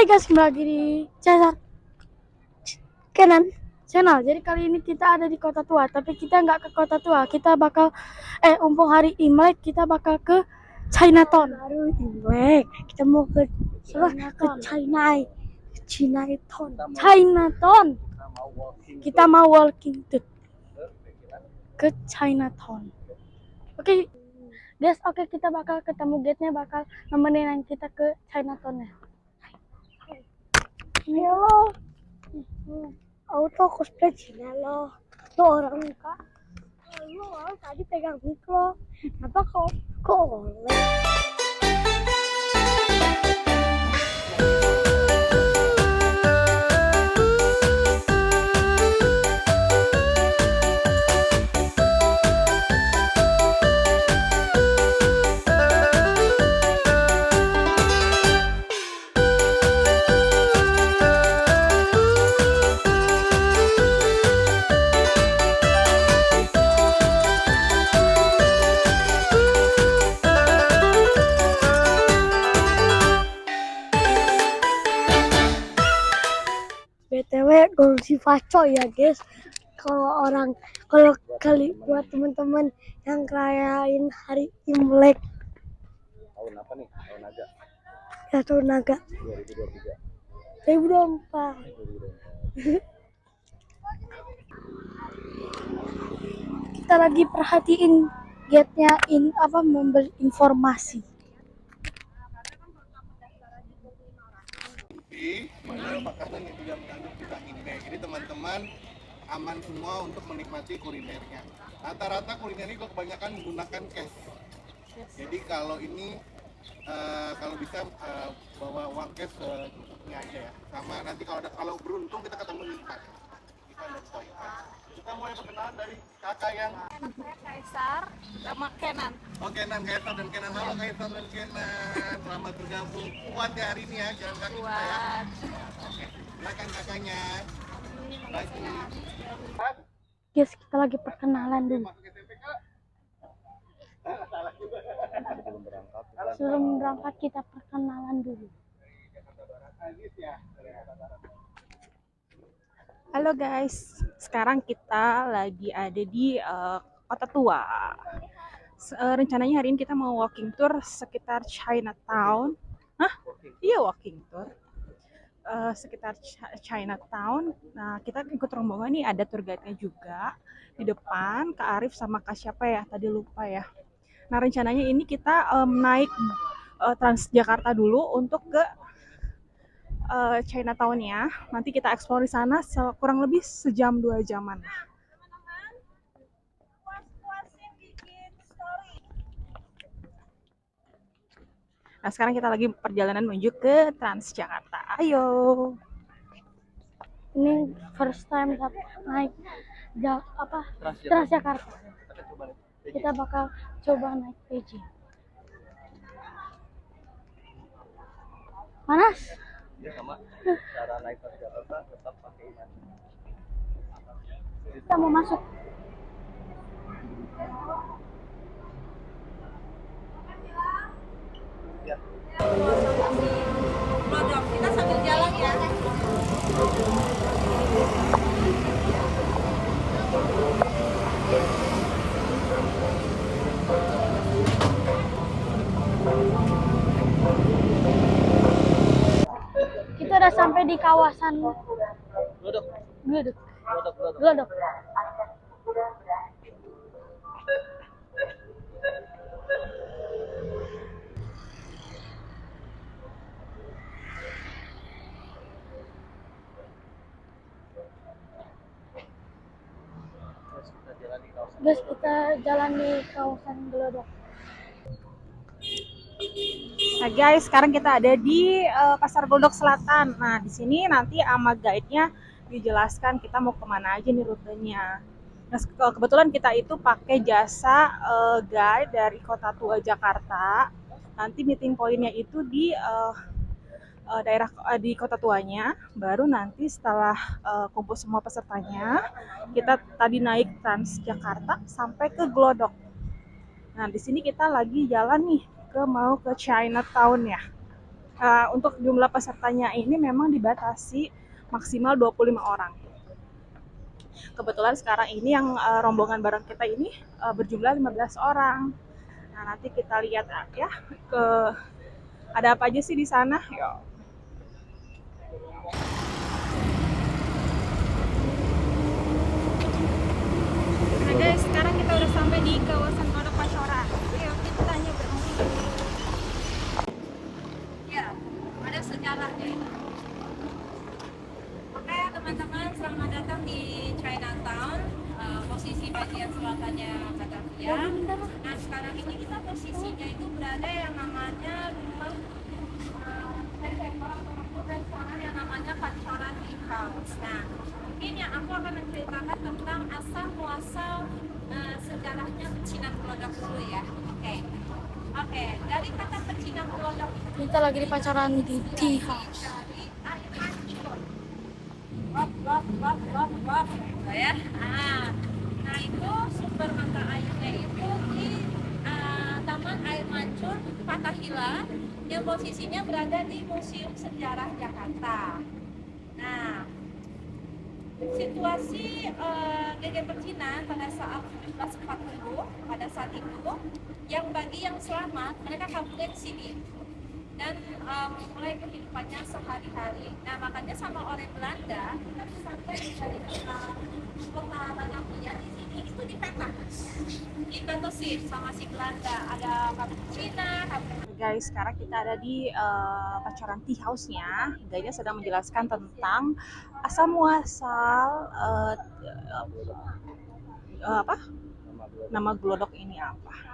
Hai guys, kembali lagi di Cesar Kenan channel. Jadi kali ini kita ada di Kota Tua, tapi kita nggak ke Kota Tua. Kita bakal umpung hari Imlek kita bakal ke Chinatown. Baru Imlek kita mau ke Chinatown. Kita mau walking tuh ke Chinatown. Oke, guys, kita bakal ketemu gate-nya, bakal nemenin kita ke Chinatown-nya. Halo. Auto cosplay Cina loh. Tuh orang muka. Lu tadi pegang mikro. Kenapa kok oleh? BTW gongsi faco ya guys. Kalau kali buat teman-teman yang ngerayain hari Imlek. Tahun apa nih? Tahun naga. Ya tahun naga. 2023. 2024. Kita lagi perhatiin gate-nya memberi informasi. Makanan yang tidak mengandung vitamin B. Jadi teman-teman aman semua untuk menikmati kulinernya. Rata-rata kuliner ini kebanyakan menggunakan cash. Jadi kalau ini kalau bisa bawa uang cash ini aja ya. Sama nanti kalau beruntung kita ketemu ikan. Ikan dan koi ikan. Kita mulai perkenalan dari kakak yang Kaisar sama Kenan. Oh Kenan, Kaisar dan Kenan. Halo Kaisar dan Kenan, selamat bergabung. Kuat ya hari ini ya, jalan kaki kita ya. Oke, silakan kakaknya. Lagi. Guys, kita lagi perkenalan dulu. Sebelum berangkat kita perkenalan dulu. Halo guys, sekarang kita lagi ada di Kota Tua. Rencananya hari ini kita mau walking tour sekitar Chinatown. Hah? Iya, walking tour. Sekitar Chinatown. Nah, kita ikut rombongan nih, ada tour guide-nya juga di depan, Kak Arif sama Kak siapa ya? Tadi lupa ya. Nah, rencananya ini kita naik Transjakarta dulu untuk ke Chinatown-nya. Nanti kita explore di sana kurang lebih sejam 2 jaman. Nah, sekarang kita lagi perjalanan menuju ke Transjakarta. Ayo. Ini first time naik Transjakarta. Kita bakal coba naik PJ. Panas? Ya sama. Cara naik Transjakarta tetap pakai iman. Kita mau masuk. Ya. Kita sambil jalan ya. Kita udah sampai di kawasan Glodok. Glodok. Guys, kita jalan di kawasan Glodok. Nah guys, sekarang kita ada di Pasar Glodok Selatan. Nah di sini nanti sama guide-nya dijelaskan kita mau kemana aja nih rutenya. Nah kebetulan kita itu pakai jasa guide dari Kota Tua Jakarta. Nanti meeting point-nya itu di daerah di Kota Tuanya. Baru nanti setelah kumpul semua pesertanya, kita tadi naik Transjakarta sampai ke Glodok. Nah di sini kita lagi jalan nih mau ke Chinatown ya. Untuk jumlah pesertanya ini memang dibatasi maksimal 25 orang. Kebetulan sekarang ini yang rombongan bareng kita ini berjumlah 15 orang. Nah, nanti kita lihat ya ke ada apa aja sih di sana. Yuk. Nah guys, sekarang kita udah sampai di kawasan Kodok Pacoran. Yuk kita tanya berhenti. Ya, ada sejarahnya ini. Oke teman-teman, selamat datang di Chinatown, posisi bagian selatannya Batavia. Nah sekarang ini kita posisinya itu berada yang namanya rumah restoran yang namanya Pancoran Tea House. Nah mungkin yang aku akan menceritakan tentang asal muasal sejarahnya pecinan Glodok dulu ya. Oke, dari kata pecinan Glodok itu Kita lagi di pacaran di tea house. dari air mancur. Wap, gitu ya. Nah itu sumber mata airnya itu di Taman Air Mancur Fathahillah yang posisinya berada di Museum Sejarah Jakarta. Nah, situasi geger percinan pada saat 1740 pada saat itu yang bagi yang selamat mereka kabur di sini dan mulai kehidupannya sehari-hari. Nah makanya sama orang Belanda sampai dari kota Batavia di sini itu dipetak, dibatasin sama si Belanda. Ada kampung Cina, kampung Guys, sekarang kita ada di Pacoran Tea House-nya. Guide-nya sedang menjelaskan tentang asal muasal apa? Nama Glodok ini apa?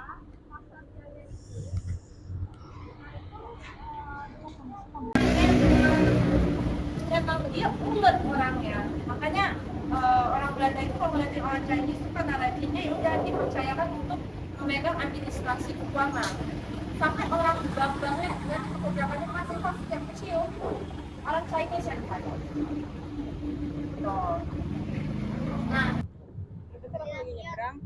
memang dia ulet orangnya. Makanya orang Belanda itu kalau ngeliatin orang Chinese itu karena rajinnya ya udah dipercayakan untuk memegang administrasi keuangan. Sampai orang bank-banknya dan pekerjaannya masih pas yang kecil orang Chinese yang dipakai. Nah, Kita lagi nyebrang.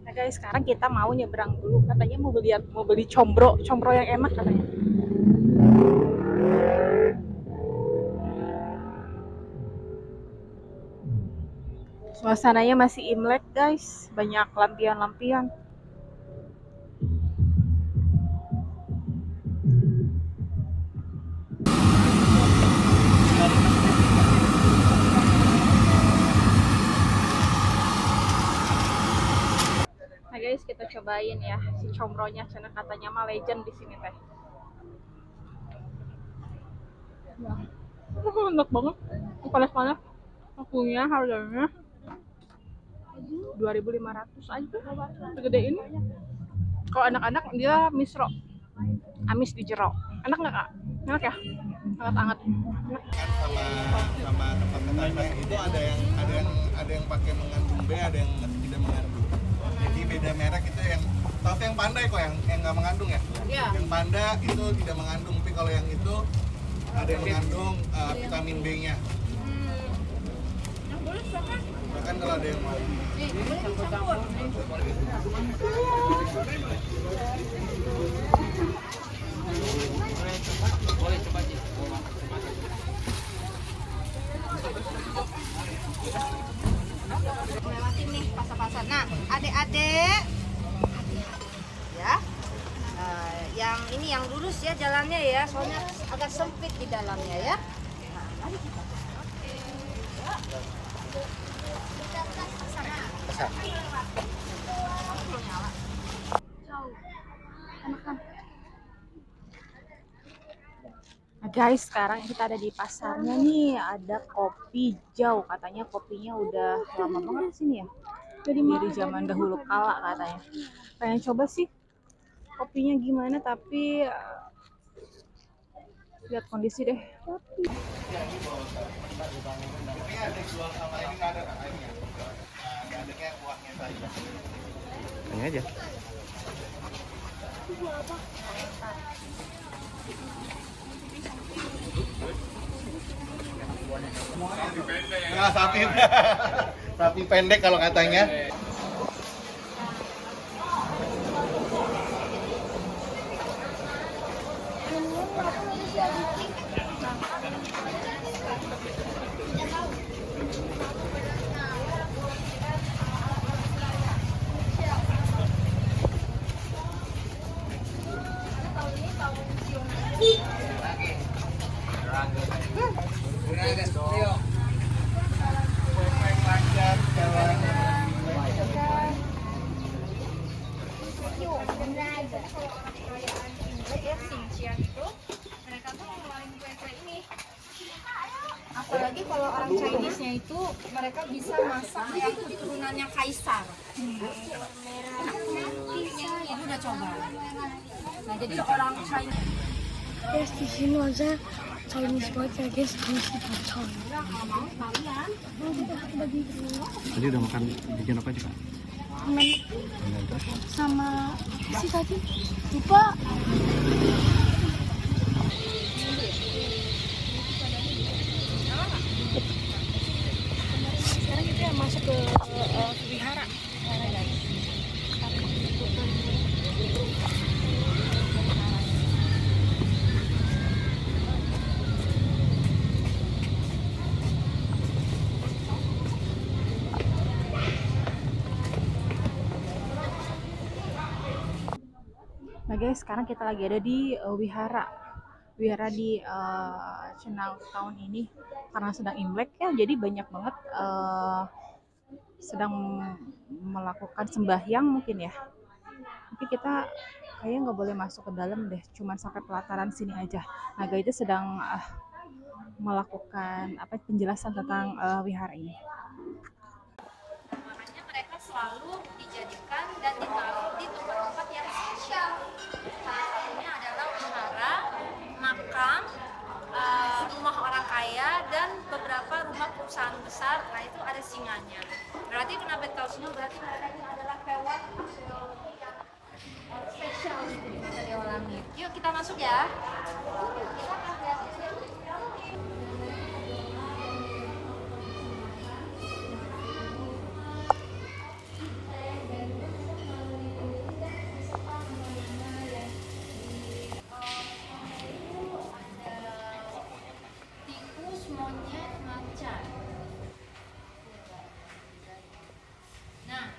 Nah guys, sekarang kita mau nyebrang dulu. Katanya mau beli combro yang enak katanya. Suasananya masih Imlek guys, banyak lampion-lampion. Nah guys, kita cobain ya si combronya, karena katanya mah legend di sini teh. Enak banget, panas-panas. Akunya harganya 2.500 aja, segede ini. Kalau anak-anak dia misro, amis di jero. Enak nggak kak? Enak ya? Hangat-hangat. Kan sama tempat katanya itu ada yang pakai mengandung B, ada yang tidak mengandung. Jadi beda merek itu yang tahu yang pandai kok yang nggak mengandung ya. Iya. Yang panda itu tidak mengandung, tapi kalau yang itu ada yang mengandung vitamin B-nya. yang boleh siapa? Bahkan kalau ada yang mau Nih, boleh dicampur. Lewatin nih pasar-pasar. Nah, adik-adik, ya, yang ini yang lurus ya jalannya ya, soalnya agak sempit di dalamnya ya. Nah, mari kita. Nah guys, sekarang kita ada di pasarnya nih, ada kopi jau. Katanya kopinya udah lama banget di sini ya. Dari zaman dahulu kala katanya. Pengen coba sih kopinya gimana, tapi lihat kondisi deh. ini ada jual sama ini nggak ada airnya. Nggak ada kayak kuahnya saja. Ini aja. Nah, sapi sapi pendek kalau katanya. Mereka tuh ngeluarin kue-kue ini. Apalagi kalau orang Chinese-nya itu mereka bisa masak yang keturunannya kaisar. Ibu udah coba. Nah, jadi orang Chinese Guys, di sini aja Chinese banget ya guys, Chinese pocong. Tadi udah makan jajan apa aja kak? Ramen Dan terus sama si tadi lupa. Sekarang kita masuk ke wihara. Nah guys, sekarang kita lagi ada di wihara di Chinatown ini. Karena sedang Imlek ya, jadi banyak banget sedang melakukan sembahyang mungkin ya. Tapi kita kayaknya nggak boleh masuk ke dalam deh, cuman sampai pelataran sini aja. Nah guys, itu sedang melakukan penjelasan tentang wihara ini. makanya mereka selalu dijadikan dan ditaruh di tempat-tempat yang spesial. Salah satunya adalah wihara, makam, rumah orang kaya, dan beberapa rumah perusahaan besar. Nah itu ada singanya. Berarti kenapa tahu singa? Berarti mereka ini adalah hewan geologi yang spesial di mata Dewa Langit. Yuk kita masuk ya. Kita akan lihat di sini. Tikus, monyet, macan. Nah,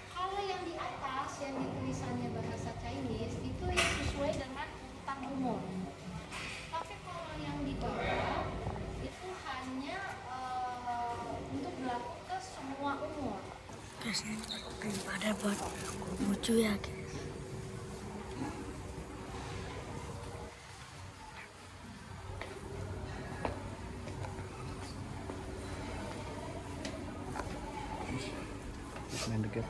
kalau yang di atas yang di tulisannya bahasa Chinese itu yang sesuai dengan urutan umur. Tapi kalau yang di bawah itu hanya untuk berlaku ke semua umur. Guys, daripada buat lucu ya guys. main deket.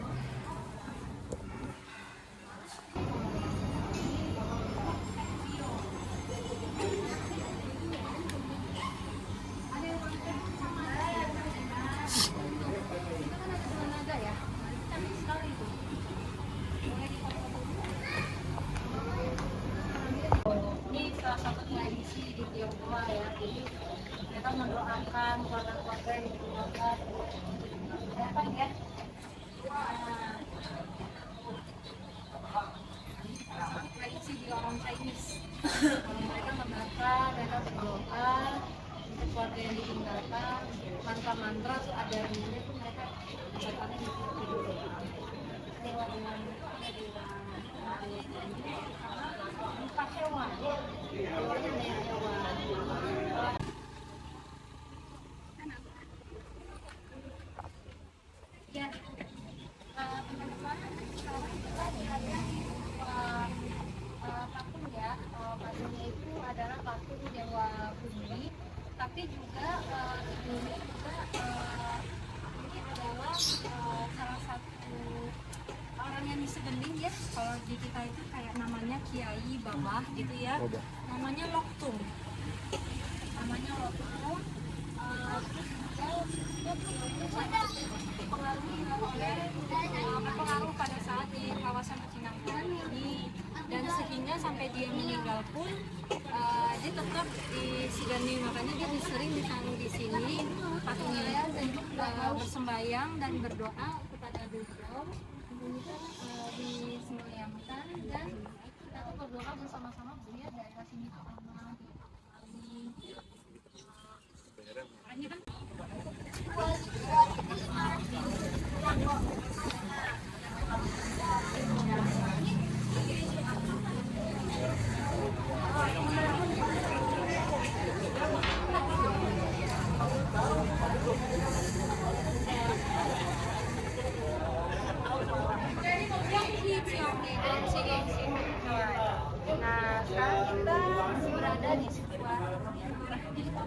Ini salah satu tradisi di Tionghoa ya. Jadi mereka mendoakan keluarga-keluarga yang ditinggalkan. Apa ya? Salah satu tradisi di orang Chinese. Kalau mereka membakar, mereka berdoa untuk keluarga yang ditinggalkan. Mantra-mantra tuh ada di sini tuh mereka ucapkannya di dewa-dewa itu ada lupa hewan. Dewanya banyak hewan. Ya, teman-teman, sekarang kita ada patung ya. Patungnya itu adalah patung Dewa Bumi, tapi juga ini juga ini adalah salah satu orang yang disebening ya. Kalau di kita itu kayak namanya Kiai Bawah gitu ya. Namanya Loktung. Namanya Loktung. Terus juga dia dipengaruhi oleh pengaruh pada saat di kawasan Pecinangkuan ini, dan sehingga sampai dia meninggal pun dia tetap disigani, makanya dia sering ditanam di sini patungnya itu untuk bersembayang dan berdoa kepada beliau, kemudian disemayamkan dan kita berdoa bersama-sama beliau daerah sini.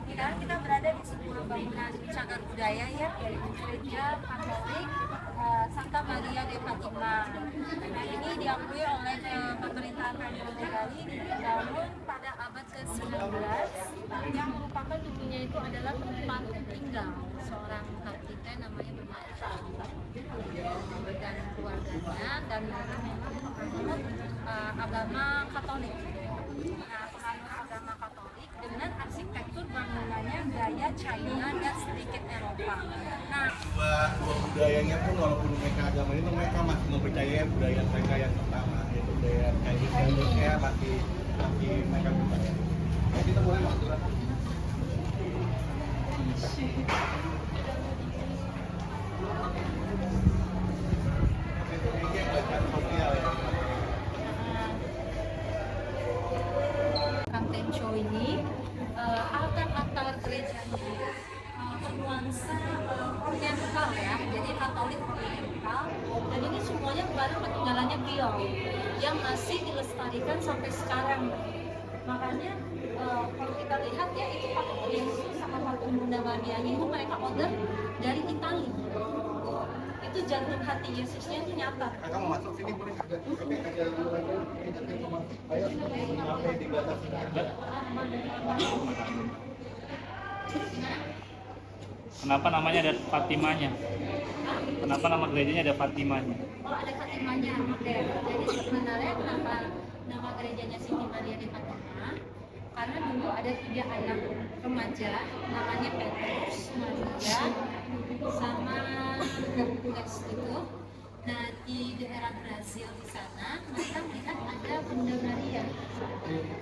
Sekarang kita berada di sebuah bangunan cagar budaya ya, yaitu Gereja Katolik Santa Maria de Fatima. Nah, ini diakui oleh pemerintahan Pemprov DKI, dibangun pada abad ke-19 yang merupakan dulunya itu adalah tempat tinggal seorang kapiten namanya Bermata dan keluarganya, dan menurut agama Katolik. Nah, penganut agama Katolik dengan arsitektur bangunannya gaya China dan sedikit Eropa. Nah, dua budayanya pun walaupun mereka agama itu mereka masih mempercayai budaya mereka yang pertama, yaitu budaya Chinese masih mereka percaya. Nah, kita boleh masuk lah. Kang Tenco ini altar-altar gerejanya bernuansa oriental ya, jadi Katolik oriental, dan ini semuanya barang peninggalannya beliau yang masih dilestarikan sampai sekarang. Makanya kalau kita lihat ya, itu patung Yesus sama patung Bunda Marianya itu mereka order dari Italia. Itu jantung hati Yesusnya itu nyata. Kakak mau masuk sini boleh nggak? Oke, ada ayo sampai di batas. Kenapa namanya ada Fatimanya? Kenapa nama gerejanya ada Fatimanya? Oh, ada Fatimanya. Oke. Jadi sebenarnya nama gerejanya Siti Maria di Fatima karena dulu ada 3 anak remaja namanya Petrus, Maria, sama Hercules itu. Nah, di daerah Brazil di sana mereka melihat ada Bunda Maria.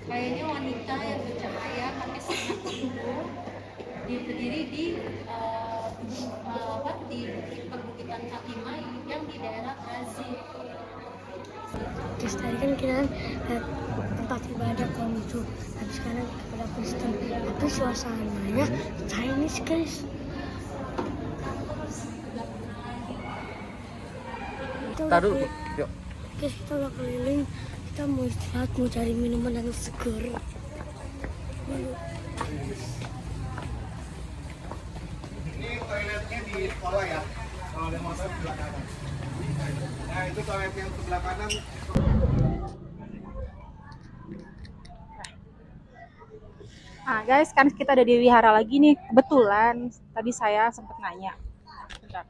Kayaknya wanita yang bercahaya pakai sangat tinggi, berdiri di di perbukitan Fatima yang di daerah Brazil. Terus tadi kan kita lihat tempat ibadah kaum itu, tapi sekarang kepada Kristen. Tapi suasananya Chinese guys. Taruh, yuk. Guys, kita udah keliling, kita mau istirahat, mau cari minuman yang seger. Ini toiletnya di sekolah ya. Kalau ada motor sebelah kanan. Nah, itu toilet yang sebelah kanan. Nah guys, kan kita ada di wihara lagi nih. Kebetulan tadi saya sempat nanya, bentar,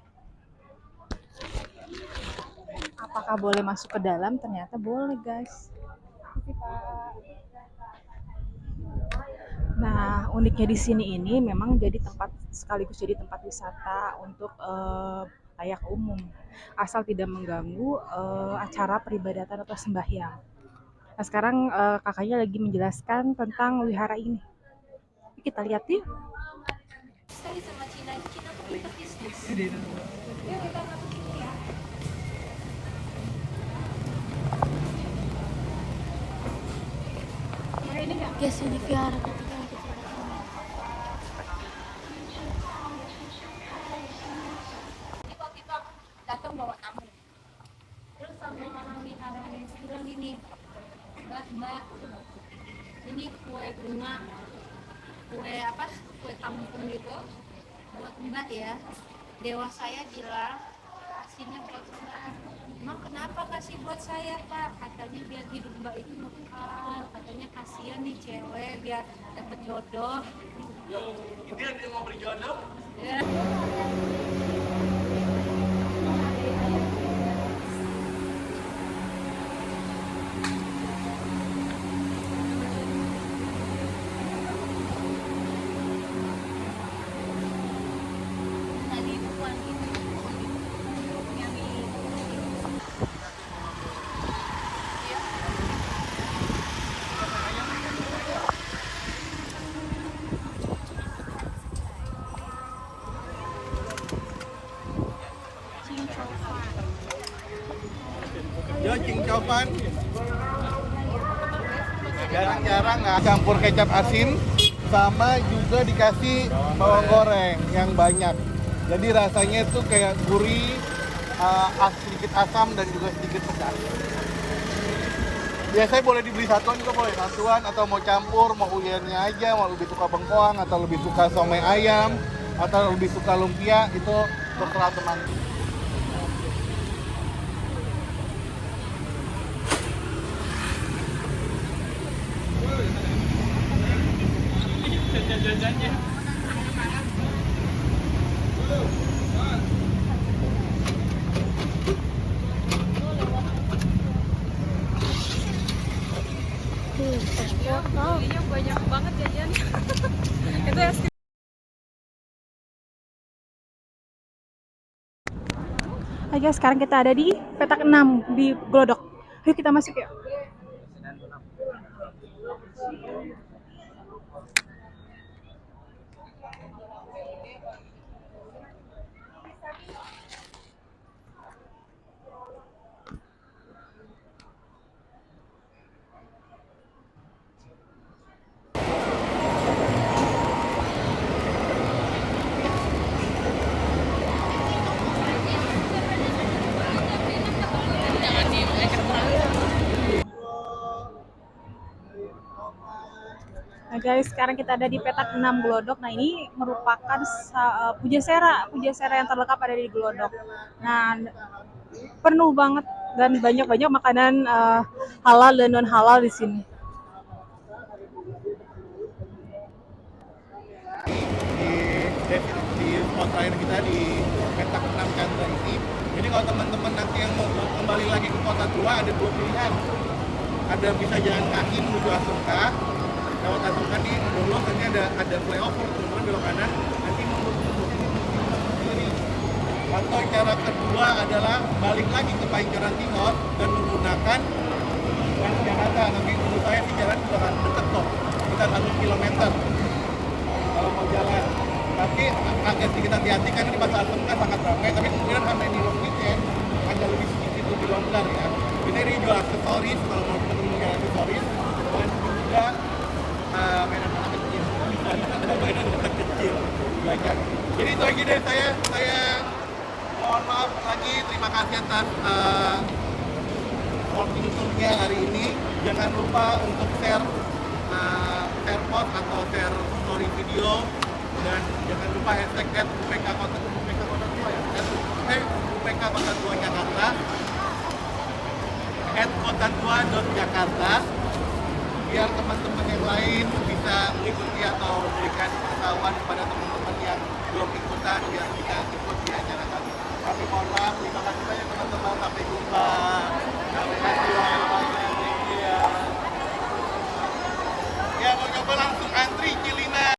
apakah boleh masuk ke dalam? Ternyata boleh guys. Oke, Pak. Nah, uniknya di sini ini memang jadi tempat, sekaligus jadi tempat wisata untuk layak umum, asal tidak mengganggu acara peribadatan atau sembahyang. Nah, sekarang kakaknya lagi menjelaskan tentang wihara ini. Kita lihat yuk. Sekali sama Cina tuh pintar bisnis. Yuk kita masuk sini ya. Guys, ini vihara ketiga. Jadi waktu itu aku datang bawa tamu, terus sama orang wihara bilang gini, mbak, ini kue bunga, kue kampung gitu buat mbak ya. Dewa saya bilang kasihnya buat mbak. Emang kenapa kasih buat saya, Pak? Katanya biar hidup mbak itu mekar, katanya kasihan nih cewek biar dapet jodoh. Dia mau beri jodoh. Ya. Tadi bukan itu yang di Ya, cincauan. Jarang-jarang nggak campur kecap asin, sama juga dikasih bawang goreng yang banyak. Jadi rasanya itu kayak gurih, sedikit asam dan juga sedikit pedas. Biasanya boleh dibeli satuan juga boleh, satuan atau mau campur, mau uyennya aja, mau lebih suka bengkoang atau lebih suka somai ayam atau lebih suka lumpia, itu terserah teman. Jajan-jajannya. Kayaknya banyak banget jajan. Itu es krim. Hai guys, sekarang kita ada di petak 6 di Glodok. Yuk kita masuk ya. Nah guys, sekarang kita ada di petak 6 Glodok. Nah ini merupakan Pujasera yang terlengkap ada di Glodok. Nah penuh banget dan banyak makanan halal dan non halal di sini. Di spot terakhir kita di petak 6 Chandra ini. Jadi kalau teman-teman nanti yang mau kembali lagi ke kota tua, ada dua pilihan. Ada bisa jalan kaki menuju Asumka, lewat Asumka nih dulu, nanti ada flyover, teman-teman belok kanan, nanti mundur kiri. Atau cara kedua adalah balik lagi ke Pancoran Timur dan menggunakan Transjakarta. Nanti menurut saya sih jalan sudah dekat kok, sekitar 1 kilometer kalau mau jalan. Tapi agak sedikit hati-hati karena di pasar Asumka sangat ramai, tapi kemudian karena ini long weekend agak lebih sedikit lebih longgar ya. Ini jual aksesoris kalau mau teman-teman jual aksesoris, dan juga mainan anak kecil. Mainan anak kecil banyak. Jadi itu aja deh, saya mohon maaf lagi, terima kasih atas walking tour-nya hari ini. Jangan lupa untuk share post atau share story video, dan jangan lupa hashtag @UPK Kota Tua ya, @UPK Kota Tua Jakarta, @kotatua.jakarta, biar teman-teman yang lain bisa mengikuti atau memberikan pengetahuan kepada teman-teman yang belum ikutan, biar bisa ikut di acara kami. Kami mohon maaf, terima kasih banyak teman-teman, sampai jumpa. Sampai jumpa. Ya, mau coba langsung.